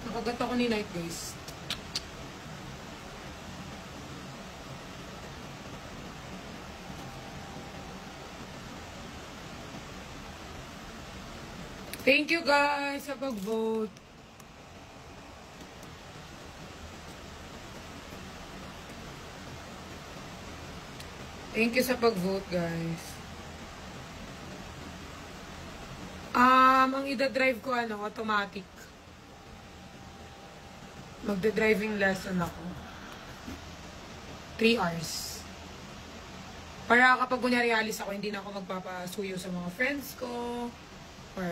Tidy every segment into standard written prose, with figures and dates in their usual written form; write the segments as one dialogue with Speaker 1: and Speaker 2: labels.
Speaker 1: Nakagat ako ni Night, guys. Thank you guys sa pag-vote. Thank you sa pag-vote, guys. Ang ida-drive ko, automatic. Magda-driving lesson ako. 3 hours. Para kapag kunyari alis ako, hindi na ako magpapasuyo sa mga friends ko. Or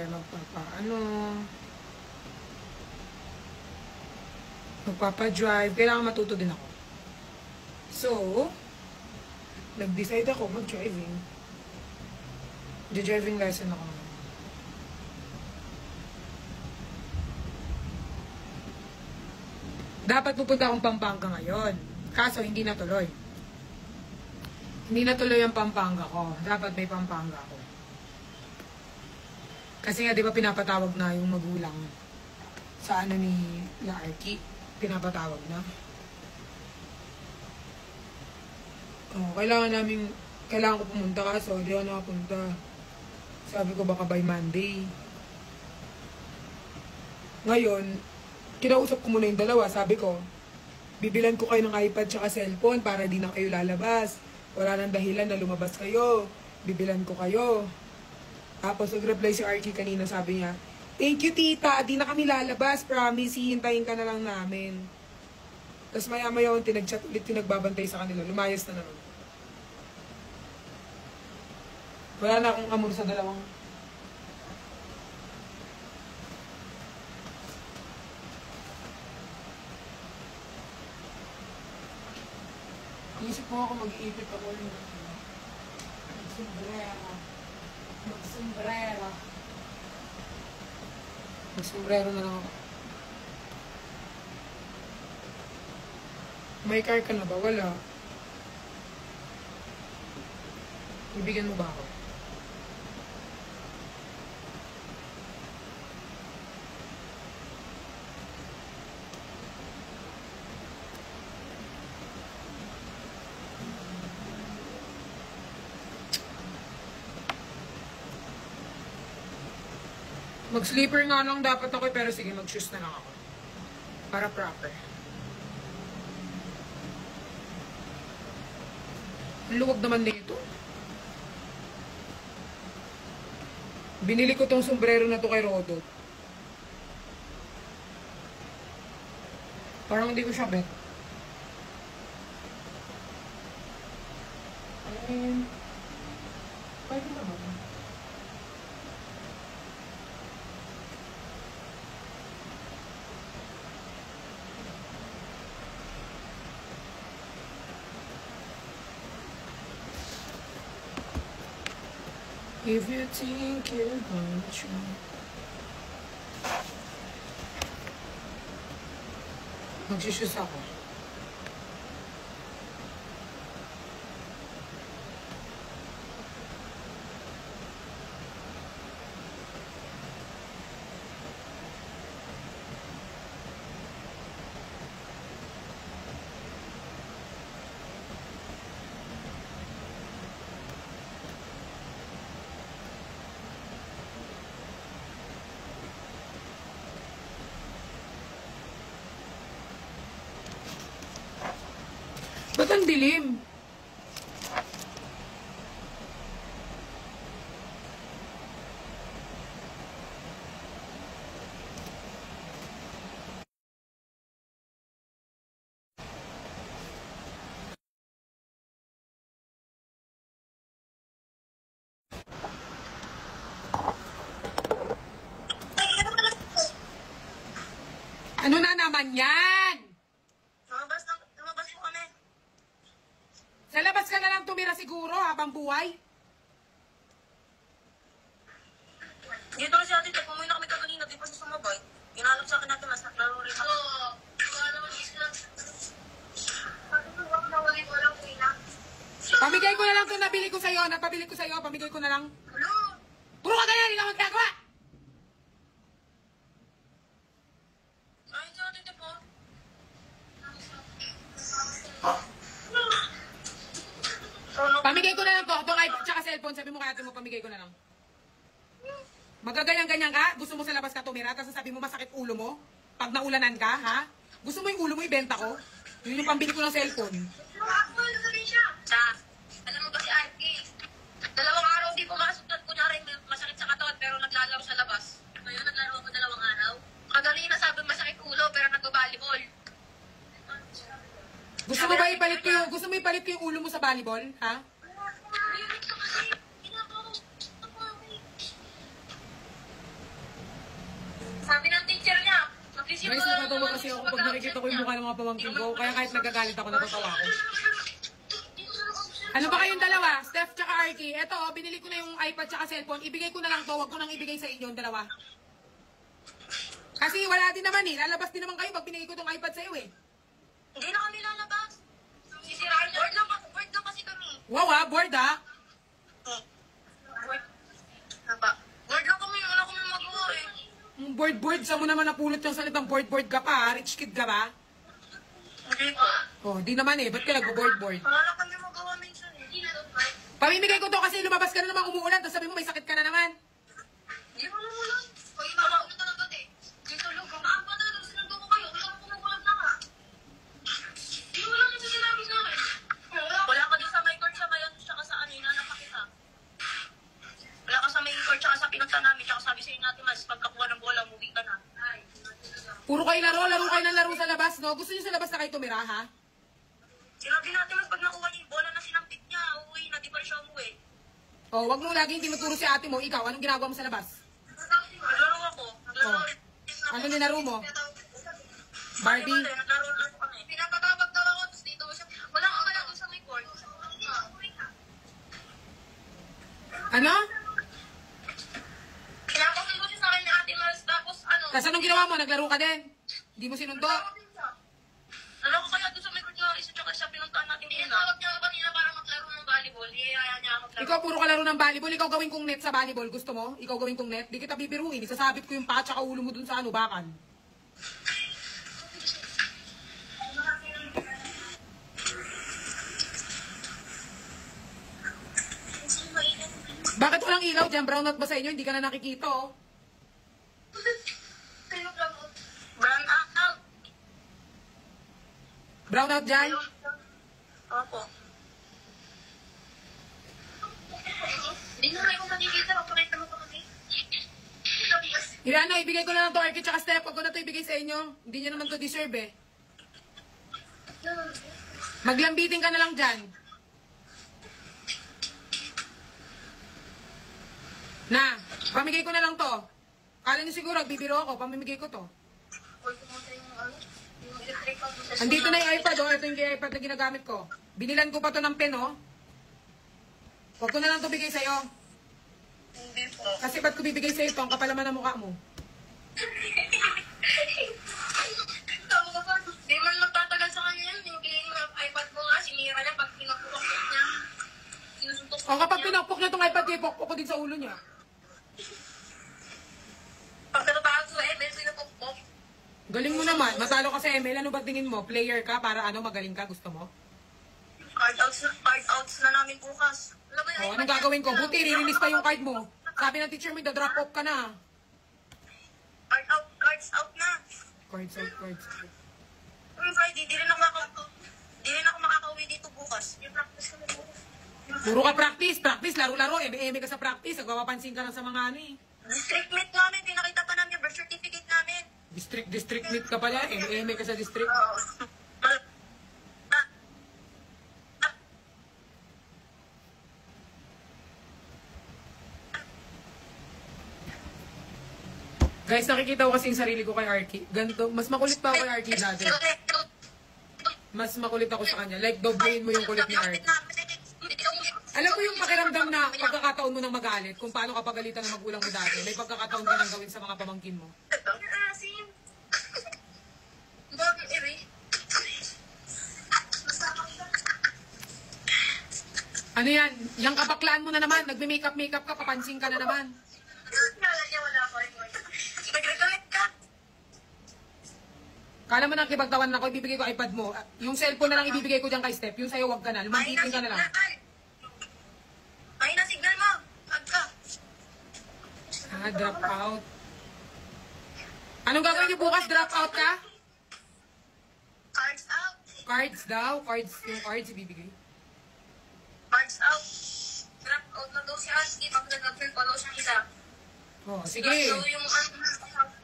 Speaker 1: magpapa-drive. Kailangan matuto din ako. So, nag-decide ako mag-driving. Driving lesson ako. Dapat pupunta akong Pampanga ngayon. Kaso, hindi natuloy. Hindi natuloy ang Pampanga ko. Dapat may Pampanga ako. Kasi nga, di ba pinapatawag na yung magulang sa ni Larky? Pinapatawag na. Kailangan ko pumunta kaso, di ako nakapunta. Sabi ko baka by Monday. Ngayon, kinausap ko muna yung dalawa. Sabi ko, bibilan ko kayo ng iPad tsaka cellphone para di na kayo lalabas. Wala nang dahilan na lumabas kayo. Bibilan ko kayo. Tapos nag-reply si Arky kanina, sabi niya, thank you tita, di na kami lalabas, promise, hihintayin ka na lang namin. Tapos maya-maya yung tinag-chat ulit, tinagbabantay sa kanila, lumayas na naman. Wala na akong amor sa dalawang. Isip mo ako mag-iipit ako rin. Mag-sombrero na lang ako. May car ka na ba? Wala. Ibigyan mo ba ako? Mag-sleeper nga lang dapat ako, pero sige, mag-shoes na lang ako. Para proper. Ang luwag naman nito. Binili ko tong sombrero na to kay Rodo. Parang hindi ko siya bet. Pwede naman. If you think you're gonna try. Mag-shoes ako. Ba't ang dilim? Ano na naman yan?
Speaker 2: Lumabas po kami.
Speaker 1: Sa labas ka na lang tumira siguro habang buhay?
Speaker 2: Dito kasi ate, pumunta na kami kaganina, di pa siya sumabay. Ginalap sa akin natin, mas naklaro rin ako.
Speaker 1: Pamigay ko na lang itong nabili ko sa'yo, napabili ko sa'yo, pamigay ko na lang. Puro ka ganyan, hindi ka magkagawa!
Speaker 2: Ay,
Speaker 1: cellphone, sabi mo kaya ate mo, pamigay ko na lang. Magaganyan-ganyan ka? Gusto mo sa labas ka tumira, tapos sabi mo masakit ulo mo? Pag naulanan ka, ha? Gusto mo yung ulo mo, ibenta ko? Yun yung pambili ko ng cellphone.
Speaker 2: Alam mo ba si RK? 2 araw di pumasok at kunyari masakit sa katawan pero naglalaro sa labas. Ngayon naglaro ako 2 araw. Kagaling na sabi masakit ulo pero nagbabalibol.
Speaker 1: Gusto mo ipalit ko yung ulo mo sa volleyball, ha?
Speaker 2: Sabi ng teacher niya,
Speaker 1: Guys, natatawa kasi ako pag nakikita ko yung mukha ng mga pamangkin ko. Kaya kahit nagagalit ako, natatawa ako. Ano ba kayong dalawa? Steph tsaka Arky. Eto, binili ko na yung iPad tsaka cellphone. Ibigay ko na lang to. Huwag ko nang ibigay sa inyo yung dalawa. Kasi wala din naman eh. Lalabas din naman kayo pag binigay ko tong iPad sa'yo eh.
Speaker 2: hindi na kami lalabas. Sisirain niya. Board lang kasi kami.
Speaker 1: Wow ha, bored ha?
Speaker 2: Board lang kami. Wala kami magawa eh.
Speaker 1: Bored. Saan mo naman napulot yung salitang bored ka pa? Rich kid ka ba?
Speaker 2: Hindi po.
Speaker 1: Oh, di naman eh. Ba't ka nag-bored?
Speaker 2: Wala kami magawa minsan eh.
Speaker 1: Pamimigay ko to kasi lumabas ka na naman umuulan. Tapos sabi mo may sakit ka na naman.
Speaker 2: Hindi mo naman. Pag iba ko talaga eh. Dito lang. Kaan pa na. Sinundo ko kayo. Wala ko kumukulat na nga. Hindi mo lang kasi sinabi sa akin. Wala ka din sa may court sa mayan tsaka sa ano. Hinanap kita. Wala ka sa may court tsaka sa pinagta namin. Tsaka sabi sa'yo natin mas pagkakuha ng bola, umuwi ka na.
Speaker 1: Puro kayo laro kayo ng laro sa labas, no? Gusto niyo sa labas na kayo tumira, ha?
Speaker 2: Sinabi natin mas pag nakuha niya yung bola na sinampit niya, uuwi na, di pa rin siya umuwi.
Speaker 1: Oh, wag mo laging tinuturo si ate mo. Ikaw, anong ginagawa mo sa labas?
Speaker 2: Naglaro ako.
Speaker 1: Oh. Ano nilaro mo? Barbie?
Speaker 2: Naglaro ako kami. Pinapatawag daw ako, tapos dito siya. Wala ka kaya doon sa may court.
Speaker 1: Ano?
Speaker 2: Pinapakil ko siya sa akin ni Ate Mars, tapos ano?
Speaker 1: Tapos anong ginawa mo? Naglaro ka din? Hindi mo sinundo?
Speaker 2: Alam ko kaya doon sa may court na isa tsaka siya pinuntaan natin din. Tinawag niya kanina para maglaro ng volleyball. Iyaya niya ako maglaro.
Speaker 1: Ikaw puro ka laro ng volleyball. Ikaw gawin kong net sa volleyball. Gusto mo? Ikaw gawin kong net? Di kita bibiruin. Isasabit ko yung paa tsaka ulo mo dun sa ano, bakan. Bakit walang ilaw dyan? Brownout ba sa inyo? Hindi ka na nakikita, oh.
Speaker 2: Brown out.
Speaker 1: Brownout dyan?
Speaker 2: Opo. Hindi na kayo makikita. Magpakita mo pa kami.
Speaker 1: Irano, ibigay ko na lang to Arky tsaka Steph. Huwag ko na to ibigay sa inyo. Hindi nyo naman to deserve eh. Maglambitin ka na lang dyan. Na, pamigay ko na lang to. Kala nyo siguro, bibiro ako, pamimigay ko to. Andito na yung iPad, oh. Ito yung iPad na ginagamit ko. Binilan ko pa to ng pen, oh. Huwag ko na lang to bigay sa'yo.
Speaker 2: Hindi po.
Speaker 1: Kasi ba't ko bibigay sa'yo ito? Ang kapalaman ng mukha mo.
Speaker 2: Di man magtatagal sa kanya yan. Yung iPad mo nga, sinira niya pag pinagpukok niya. Sinusuntok
Speaker 1: O kapag pinakpok na itong iPad ko, ipokpok ko din sa ulo niya.
Speaker 2: Pag natatawag sa ML, pinapukpok.
Speaker 1: Galing mo naman. Matalo ka sa ML. Ano ba tingin mo? Player ka para ano magaling ka? Gusto mo?
Speaker 2: Card outs na namin bukas. Alam mo yung
Speaker 1: O,
Speaker 2: iPad
Speaker 1: anong gagawin ko? Buti, re-release pa yung card mo. Sabi ng teacher mo, drop off ka na.
Speaker 2: Cards out na.
Speaker 1: Cards out.
Speaker 2: Friday, di rin ako makakauwi dito bukas. Yung practice kami bukas.
Speaker 1: Puro ka practice, laro-laro. Eme ka sa practice. Nagpapapansin ka lang sa mga ano eh.
Speaker 2: District meet namin, pinakita pa namin yung birth certificate namin.
Speaker 1: District meet ka pala. Eme ka sa district.
Speaker 2: Oo.
Speaker 1: Guys, nakikita ko kasi yung sarili ko kay Arky. Ganito, mas makulit pa ako kay Arky dati. Mas makulit ako sa kanya. Like, doblein mo yung kulit ni Arky. Alam ko yung pakiramdam na pagkakataon mo nang magalit, kung paano ka pagalitan ng magulang mo dati, may pagkakataon ka nang gawin sa mga pamangkin mo. Ano yan? Yung kabaklaan mo na naman, nagme-makeup ka, papansin ka na naman. Kala mo na kibagtawan na ako, ibibigay ko iPad mo. Yung cellphone na lang ibibigay ko dyan kay Steph. Yung sa'yo, wag ka na. Lumagitin ka na lang.
Speaker 2: Ay, na signal mo.
Speaker 1: Drop out. Anong gagawin niyo bukas? Drop out ka?
Speaker 2: Cards out.
Speaker 1: Cards daw? Cards, yung cards ibibigay.
Speaker 2: Cards out. Drop out na daw si Auntie. Pag nag-appeal pa daw siyang isa.
Speaker 1: Oh, sige.
Speaker 2: So yung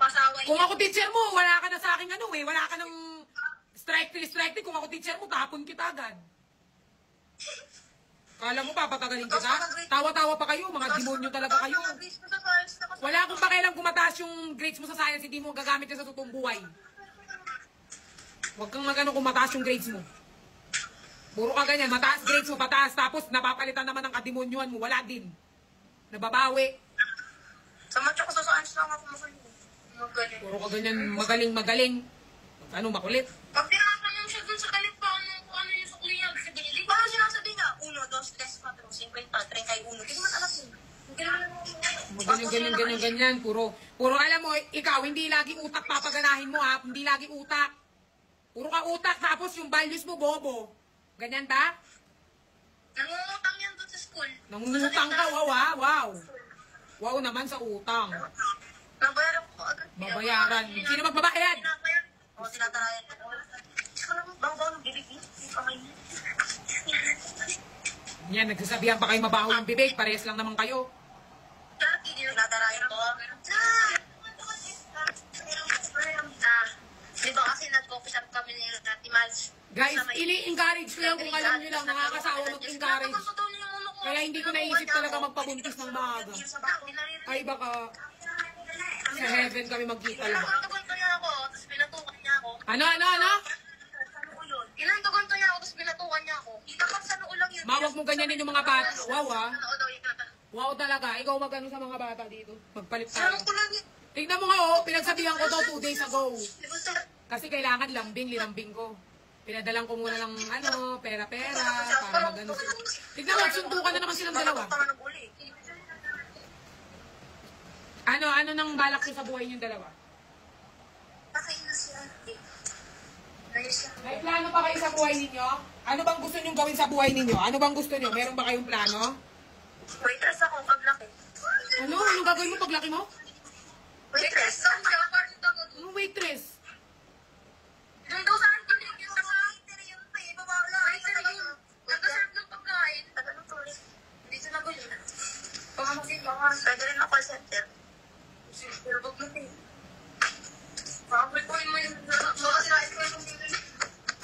Speaker 2: pasaway
Speaker 1: Kung ako teacher mo, wala ka na sa akin ano eh. Wala ka ng strike 3. Kung ako teacher mo, tapon kita agad. Kala mo papatagalin kita? Tawa-tawa pa kayo, mga demonyo talaga kayo. Wala akong pakialam kung mataas yung grades mo sa science, hindi mo gagamit yan sa totoong buhay. Huwag kang magano kung mataas yung grades mo. Puro ka ganyan, mataas grades mo, pataas, tapos napapalitan naman ng kademonyuhan mo, wala din. Nababawi.
Speaker 2: Sa matcha ko sa science lang ako magaling.
Speaker 1: Puro ka ganyan, magaling. Ano, makulit.
Speaker 2: Pag tinatanong siya dun sa kalit pa, kung ano yung sukli niya, di ba sinasabi niya, 1, 2, 3, 4, 5, 31. Hindi man alam yun.
Speaker 1: Ganyan. Puro alam mo, ikaw, hindi lagi utak papaganahin mo ha. Hindi lagi utak. Puro ka utak, tapos yung values mo, bobo. Ganyan ba?
Speaker 2: Nangungutang yan dun sa school.
Speaker 1: Nangungutang ka, wow. Wow naman sa utang.
Speaker 2: Nabayaran ko agad.
Speaker 1: Babayaran. Sino magbabayad?
Speaker 2: O, tinatarayan ko. Ikaw naman, bangbaw ng bibig niya.
Speaker 1: Yan, nagsasabihan pa kayo mabaho yung bibig. Parehas lang naman kayo.
Speaker 2: Tinatarayan ko. Di ba kasi nag-coffee shop kami ni Tati Mals?
Speaker 1: Guys, ini-encourage ko yan kung alam nyo lang. Nakakasawa mag-encourage. Kaya hindi ko naisip talaga magpabuntis ng maaga. Ay, baka sa heaven kami magkita lang.
Speaker 2: Ilantugan ko niya ako, tapos pinatukan niya ako.
Speaker 1: Ano?
Speaker 2: Ilantugan ko niya ako, tapos pinatukan niya ako. Itapat sa noo lang yun.
Speaker 1: Mawag mo ganyanin yung mga bata. Wow ha.
Speaker 2: Ano daw yun?
Speaker 1: Wow talaga. Ikaw magano sa mga bata dito. Magpalit
Speaker 2: Sarang
Speaker 1: tayo.
Speaker 2: ko lang yun.
Speaker 1: Tignan mo nga pinagsabihan ko to 2 days ago. Kasi kailangan lirambing ko. Pinadalang ko muna ng pera-pera, para magano sila. Tignan mo, suntukan na naman silang dalawa. Ano nang balak nyo sa buhay niyong dalawa? May plano pa kayo sa buhay ninyo? Ano bang gusto nyong gawin sa buhay ninyo? Ano bang gusto nyo? Meron ba kayong plano?
Speaker 2: Waitress ako paglaki.
Speaker 1: Ano? Anong gagawin mo paglaki mo?
Speaker 2: Waitress?
Speaker 1: Anong waitress?
Speaker 2: Yung daw saan ko yung waiter yun pa eh. Baba lang. Waiter yun. Nag-serve ng pagkain. Tatanong to ulit. Dito na gulo. Pwede rin ako call center. Pero wag mo eh. Papaprikoin mo yung makasirain ko yung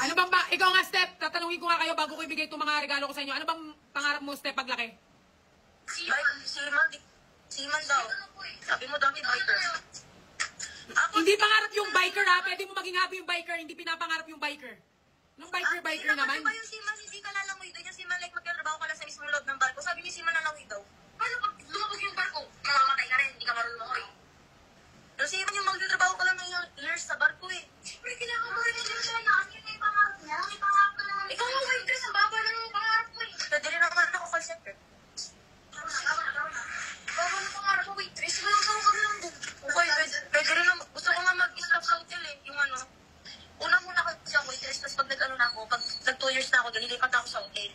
Speaker 1: Ano bang ba? Ikaw nga, Step. Tatanungin ko nga kayo bago ko ibigay itong mga regalo ko sa inyo. Ano bang pangarap mo, Step, paglaki?
Speaker 2: Seaman daw. Sabi mo David Biker.
Speaker 1: Hindi pangarap yung biker ha. Pwede mo maging happy yung biker. Hindi pinapangarap yung biker. Nung biker naman.
Speaker 2: Diba yung seaman, hindi ka lalangoy doon. Yung seaman, like magkatrabaho ka lang sa mismong loob ng barko. Sabi ni seaman lalangoy daw. Paano pag lumabog yung barko? Mamamatay ka rin, hindi ka marunong lumangoy. Pero seaman yung magtatrabaho ka lang ng years sa barko eh. Siyempre, kailangan mo rin yung siya. Yun yung pangarap niya. May pangarap ka lang. Ikaw ang waitress, ang baba lang yung pangarap mo eh. Pwede rin naman ako call center. Baba ng pangarap mo, waitress. Walang sawa ka lang doon. Okay, pwede rin naman. Gusto ko nga mag-stop sa hotel eh. Yung ano. Una muna kasi ako waitress, tapos pag nag-ano na ako, pag nag 2 years na ako, nililipat ako sa hotel.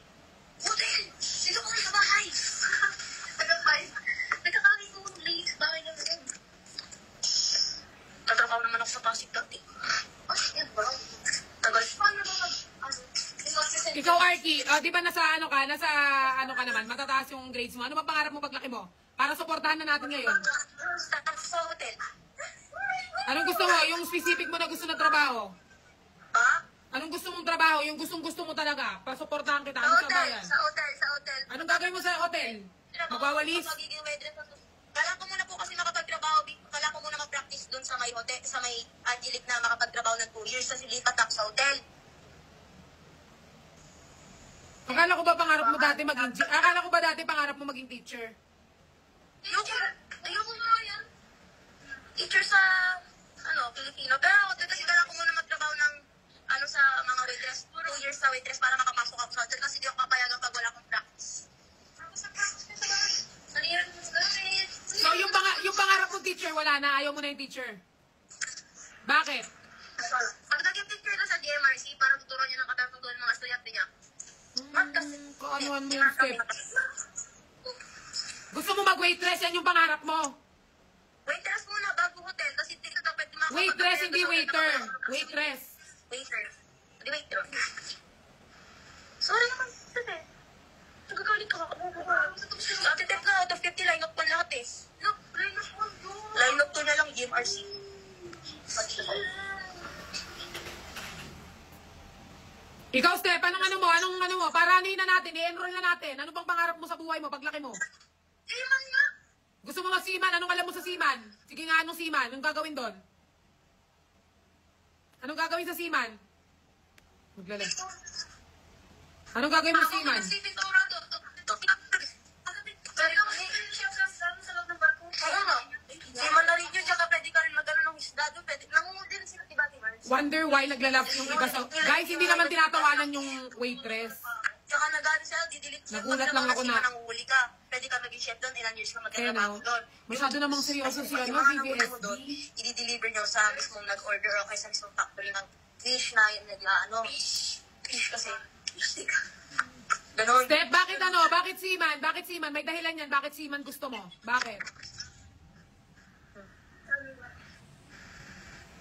Speaker 2: Hotel! Dito ko sa bahay! Nagkakain ko ng late sa bahay ng rin. Tatrabaho naman ako sa Pasig dati. Yan ba? Tagal. Paano ba
Speaker 1: Ikaw, Arky, di ba nasa ano ka naman, matataas yung grades mo. Ano ba pangarap mo paglaki mo? Para suportahan na natin ngayon.
Speaker 2: sa hotel.
Speaker 1: Anong gusto mo? Yung specific mo na gusto na trabaho?
Speaker 2: Ha?
Speaker 1: Anong gusto mong trabaho? Yung gustong-gusto mo talaga? Pasuportahan kita.
Speaker 2: Sa
Speaker 1: Ano sa
Speaker 2: hotel.
Speaker 1: bayan?
Speaker 2: Sa hotel.
Speaker 1: Anong gagawin mo sa hotel? Magwawalis?
Speaker 2: Magiging waitress ako. Kala ko muna po kasi makapagtrabaho. Kala ko muna mag-practice doon sa may hotel, sa may Angelic na makapagtrabaho ng 2 years. Kasi lipat ako sa hotel.
Speaker 1: Akala ko ba pangarap mo dati maging teacher?
Speaker 2: Ayoko nga yan. Teacher sa, Pilipino. Pero kasi kala ko muna magtrabaho ng, sa mga waitress. 2 years sa waitress para makapasok ako sa hotel. Kasi di ako papayagan pag wala akong practice. Sa practice ka sa bahay. Naniran mo sa bahay.
Speaker 1: So yung pangarap mo teacher, wala na. Ayaw mo na yung teacher. Bakit?
Speaker 2: Pag naging teacher ka sa DMRC, para tuturuan niya ng katatutuan ng mga estudyante niya.
Speaker 1: Kaanuhan mo yung step. Gusto mo mag-waitress, yan yung pangarap mo. Waitress, hindi waiter. Waitress.
Speaker 2: Waiter. Hindi waiter. Sorry naman. Sige. Nagagalit ka. Ate Tep na, out of 50, line up pa lahat eh. Look, line up 1 yun. Line up 2 na lang, GMRC.
Speaker 1: Ikaw, Steph, anong ano mo? Paranin na natin, i-enroll na natin. Ano bang pangarap mo sa buhay mo, paglaki mo?
Speaker 2: Seaman nga.
Speaker 1: Gusto mo mag-seaman? Anong alam mo sa seaman? Sige nga, anong seaman? Anong gagawin doon? Anong gagawin sa seaman? Maglalag. Anong gagawin mo sa seaman?
Speaker 2: Seaman na rin yun, tsaka pwede ka rin mag-ano ng isda doon. Nangungundi rin sila, diba, Timar?
Speaker 1: Wonder why naglalap yung iba sa... Guys, hindi naman tinatawanan yung waitress.
Speaker 2: Tsaka nag-ano sila, didelete sila.
Speaker 1: Nagulat lang ako na-
Speaker 2: Nanguhuli ka. Pwede ka maging chef doon, ilang years ka magkatrabaho
Speaker 1: Ayun,
Speaker 2: doon.
Speaker 1: masyado namang seryoso
Speaker 2: Yung
Speaker 1: siya, no?
Speaker 2: mga nahuli mo
Speaker 1: VVSD.
Speaker 2: doon, i-deliver nyo sa mismong nag-order o kaya sa mismong factory ng fish na yun, fish kasi. Ganon.
Speaker 1: Steph, bakit ano? Bakit seaman? Bakit seaman? May dahilan yan. Bakit seaman gusto mo? Bakit?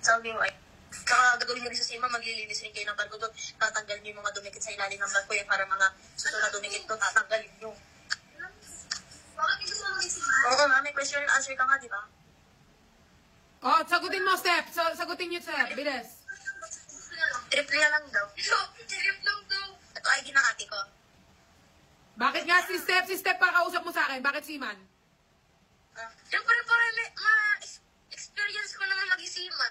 Speaker 2: Sabi mo ay, saka gagawin nyo rin sa sima, maglilinis rin kayo ng barko doon. Tatanggalin nyo yung mga dumikit sa ilalim ng barko yan para mga susunod na dumikit doon, tatanggalin nyo. Bakit gusto mo maging sima? Oo nga, may question and answer ka nga, di ba?
Speaker 1: Oh, sagutin mo, Steph. Sagutin niyo, Steph. Bilis.
Speaker 2: Triple lang daw. Trip lang daw. Ito ID ng ate ko.
Speaker 1: Bakit nga si Steph pa kausap mo sa akin? Bakit seaman?
Speaker 2: Siyempre, para may experience ko naman mag-isima.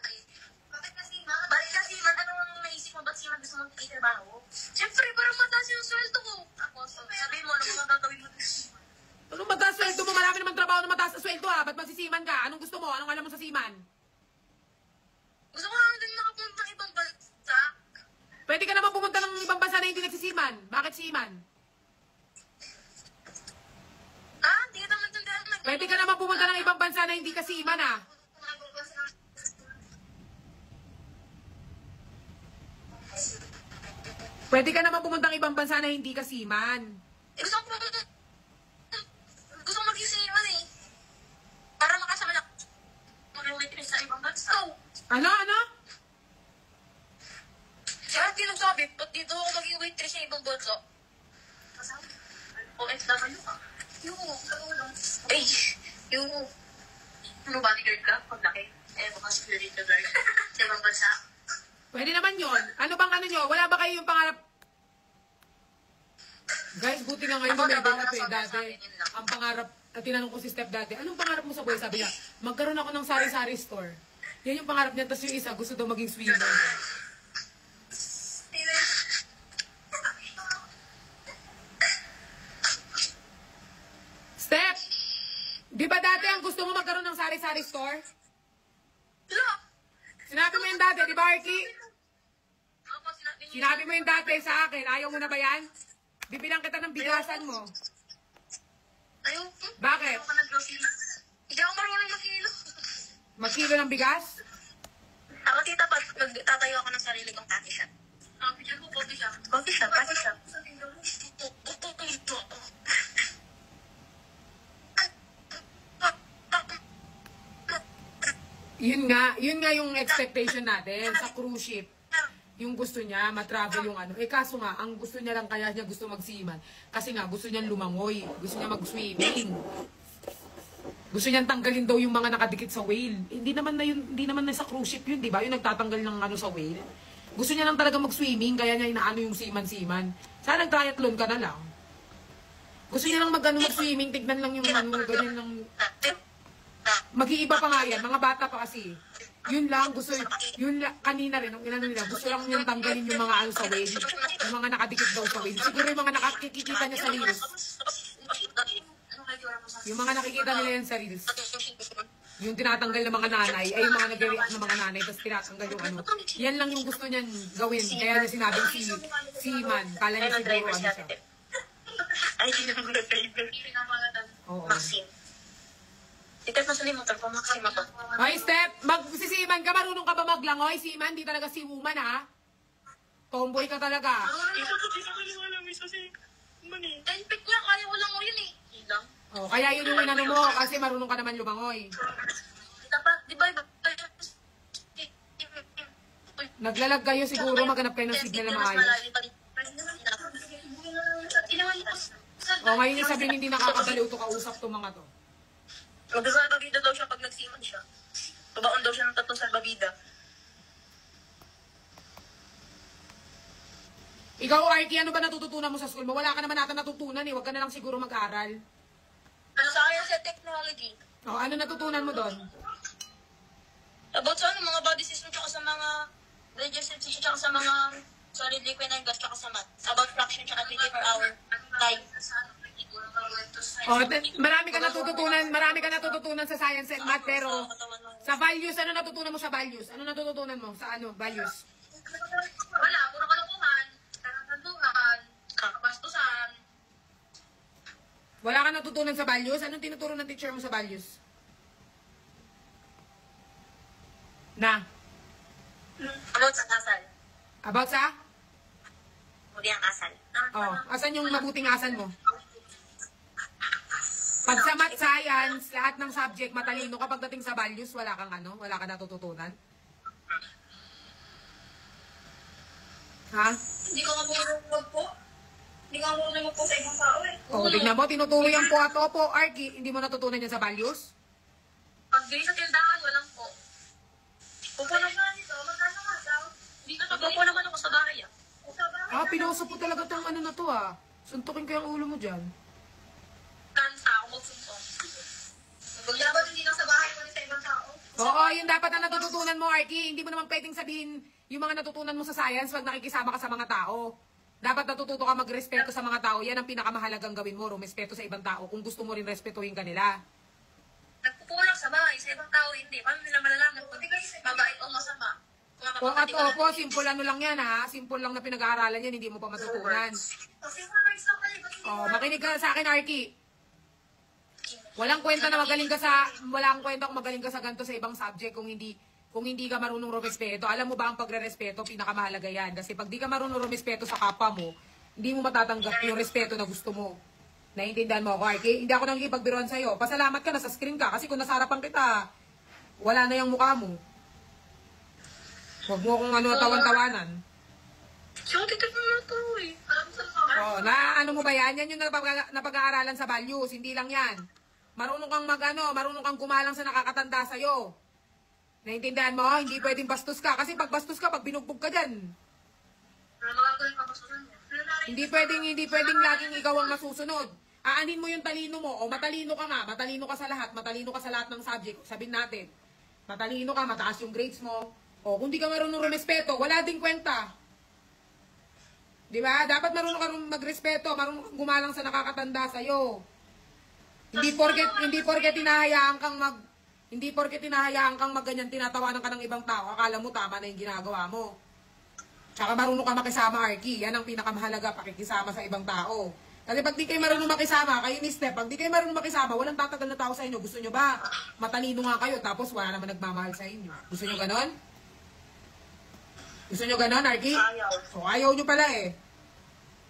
Speaker 2: Bakit ka sima? Bakit ka sima? Anong naisip mo? Ba't sima gusto mong itrabaho? Siyempre, para mataas yung sweldo ko. Tapos, sabi mo, ano mga gagawin mo?
Speaker 1: Anong mataas sweldo mo? Marami naman trabaho na mataas na sweldo ha. Ba't magsisiman ka? Anong gusto mo? Anong alam mo sa seaman?
Speaker 2: Gusto ko lang din makapunta ng ibang bansa.
Speaker 1: Pwede ka naman pumunta ng ibang bansa na hindi nagsisiman. Bakit seaman?
Speaker 2: Hindi ka naman tundahan.
Speaker 1: Pwede ka naman pumunta ng ibang bansa na hindi ka seaman ha. Pwede ka naman pumunta ng ibang bansa na hindi ka seaman.
Speaker 2: Gusto ko mag-isiman eh. Para makasama na mag-waitress sa ibang bansa.
Speaker 1: Ano?
Speaker 2: Kaya tinagsabi, ba't dito ako maging waitress sa ibang bansa? OFW ka? Yung. Ano bodyguard ka? Paglaki? Baka security guard sa ibang bansa.
Speaker 1: Pwede naman yon. Ano bang ano nyo? Wala ba kayo yung pangarap? Guys, buti nga ngayon
Speaker 2: Ako,
Speaker 1: may
Speaker 2: trabaho
Speaker 1: up
Speaker 2: na
Speaker 1: eh.
Speaker 2: sobrang
Speaker 1: Dati,
Speaker 2: sa akin, yun lang.
Speaker 1: ang pangarap, at tinanong ko si Steph dati, anong pangarap mo sa buhay? Sabi niya, magkaroon ako ng sari-sari store. Yan yung pangarap niya. Tapos yung isa, gusto daw maging swimmer. Steph! Di ba dati ang gusto mo magkaroon ng sari-sari store? Sinabi mo yung dati, di ba, Arky? Sinabi mo yung dati sa akin, ayaw mo na ba yan? Bibilang kita ng bigasan mo.
Speaker 2: Ayaw.
Speaker 1: Bakit?
Speaker 2: Ayaw ka nag-grocery. Hindi ako marunong mag-kilo.
Speaker 1: Magkilo ng bigas?
Speaker 2: Ako tita, pag magtatayo ako ng sarili kong coffee shop. Coffee shop o coffee shop? Coffee shop, coffee shop.
Speaker 1: Yun nga yung expectation natin sa cruise ship. Yung gusto niya, matravel yung ano. Kaso nga, ang gusto niya lang kaya niya gusto magsiman. Kasi nga, gusto niya lumangoy. Gusto niya mag-swimming. Gusto niya tanggalin daw yung mga nakadikit sa whale. Hindi naman na sa cruise ship yun, di ba? Yung nagtatanggal ng ano sa whale. Gusto niya lang talaga mag-swimming, kaya niya inaano yung siman-siman. Sana nag-triathlon ka na lang. Gusto niya lang mag-swimming, tignan lang yung ano, ganyan lang. Mag-iiba pa nga yan, mga bata pa kasi. Yun lang, kanina rin, ang inano nila, gusto lang yung tanggalin yung mga ano sa whale. Yung mga nakadikit daw sa whale. Siguro yung mga nakikita niya sa reels. Yung mga nakikita nila yan sa reels. Yung tinatanggal ng mga nanay, ay yung mga nag-react ng mga nanay, tapos tinatanggal yung ano. Yan lang yung gusto niyan gawin. Kaya niya sinabing si Man. Kala niya siguro ano siya.
Speaker 2: Ay, hindi naman nag-driver.
Speaker 1: Oo.
Speaker 2: Maxine. Tita, nasa yung motor ko, Maxine ako.
Speaker 1: Hoy, Steph, magsisiman ka, marunong ka ba maglangoy? Si Man, di talaga si woman, ha? Tomboy ka talaga.
Speaker 2: Hindi ko alam, isa si Mani. Tenpik niya, kaya ko lang mo yun eh. Ilang.
Speaker 1: Oh, kaya yun yung inano mo, kasi marunong ka naman lumangoy.
Speaker 2: Dapat, di ba,
Speaker 1: Naglalag kayo siguro, maghanap kayo ng signal na maayos. O ngayon yung sabihin hindi nakakabaliw to kausap to mga to.
Speaker 2: Magsasalbabida daw siya pag nagsiman siya. Babaon daw siya ng 3 salbabida.
Speaker 1: Ikaw, Arky, ano ba natututunan mo sa school mo? Wala ka naman natin natutunan eh. Huwag ka na lang siguro mag-aral.
Speaker 2: Ano sa kanya sa technology?
Speaker 1: O, ano natutunan mo doon?
Speaker 2: About sa ano, mga body system tsaka sa mga digestive system tsaka sa mga solid liquid and gas tsaka sa math. About fraction tsaka 24-hour time.
Speaker 1: O, marami ka natututunan sa science and math, pero sa values, ano natutunan mo sa values? Ano natututunan mo sa ano, values?
Speaker 2: Wala, puro kalukuhan, karantanduhan, kabastusan.
Speaker 1: Wala ka natutunan sa values? Anong tinuturo ng teacher mo sa values? Na?
Speaker 2: About sa asal.
Speaker 1: About sa?
Speaker 2: Muli ang asal.
Speaker 1: Oh, asan yung mabuting asan mo? Pag sa math science, lahat ng subject matalino ka. Pagdating sa values, wala kang ano, wala ka natututunan. Ha?
Speaker 2: Hindi ko nga marunong po. Hindi ko nga marunong po sa ibang tao eh.
Speaker 1: Oh, tignan mo, tinuturo yan po at opo, Arky. Hindi mo natutunan yan sa values?
Speaker 2: Pag di sa tildahan, walang po. Pupo naman dito, magkano nga daw? Dito na po naman ako sa bahay ah. Sa bahay.
Speaker 1: Ah, pinuso po talaga tong ano na to ah. Suntukin ko yung ulo mo dyan.
Speaker 2: Kansa ako magsumpong. Dapat hindi lang sa bahay ko sa ibang tao.
Speaker 1: Oo, yun dapat ang natututunan mo, Arky. Hindi mo naman pwedeng sabihin yung mga natutunan mo sa science pag nakikisama ka sa mga tao. Dapat natututo ka magrespeto sa mga tao. Yan ang pinakamahalagang gawin mo, rumespeto sa ibang tao kung gusto mo rin respetuhin kanila.
Speaker 2: Nagpupulang sa bahay, sa ibang tao hindi. Paano nila malalaman kung mabait o masama?
Speaker 1: O at opo, simple ano lang yan ha. Simple lang na pinag-aaralan yan, hindi mo pa matutunan. O, makinig ka sa akin, Arky. Walang kwenta kung magaling ka sa ganito sa ibang subject kung hindi ka marunong rumespeto. Alam mo ba ang pagre-respeto, pinakamahalaga yan. Kasi pag di ka marunong rumespeto sa kapwa mo, hindi mo matatanggap yung respeto na gusto mo. Naiintindihan mo ako, Arky? Hindi ako nakikipagbiruan sa'yo. Pasalamat ka, nasa screen ka. Kasi kung nasa harapan kita, wala na yung mukha mo. Huwag mo kung tawan-tawanan.
Speaker 2: Siya, titignan mo ito eh. Alam mo sa mga.
Speaker 1: Oh, ano mo ba yan? Yan yung napag-aaralan sa values. Hindi lang yan. Marunong kang kumalang sa nakakatanda sa'yo. Naintindihan mo? Hindi pwedeng bastos ka. Kasi pag bastos ka, pag binugbog ka dyan.
Speaker 2: Ano magagawin ka basunan niya?
Speaker 1: Hindi pwedeng laging ikaw ang masusunod. Aanin mo yung talino mo. O matalino ka nga. Matalino ka sa lahat. Matalino ka sa lahat ng subject. Sabihin natin. Matalino ka, mataas yung grades mo. O kung di ka marunong rumespeto, wala ding kwenta. Di ba? Dapat marunong ka magrespeto. Marunong kang gumalang sa nakakatanda sa'yo. Hindi porket tinahayaan kang magganyan, tinatawanan ka ng ibang tao, akala mo tama na yung ginagawa mo. Tsaka marunong ka makisama, Arky. Yan ang pinakamahalaga, pakikisama sa ibang tao. Kasi pag di kayo marunong makisama, kayo ni Steph, pag di kayo marunong makisama, walang tatagal na tao sa inyo. Gusto nyo ba? Matalino nga kayo, tapos wala naman nagmamahal sa inyo. Gusto nyo ganon? Gusto nyo ganon, Arky?
Speaker 2: Ayaw.
Speaker 1: So, ayaw nyo pala eh.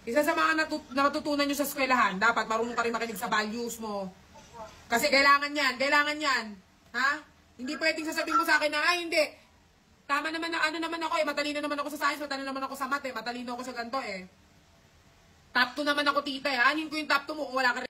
Speaker 1: Isa sa mga natutunan nyo sa eskwelahan, dapat marunong ka rin makinig sa values mo. Kasi kailangan yan. Ha? Hindi pwedeng sasabihin mo sa akin na, ay hindi. Tama naman na ano naman ako eh, matalino naman ako sa science, matalino naman ako sa math eh, matalino ako sa ganito eh. Top 2 naman ako tita eh, anin ko yung top 2 mo kung wala ka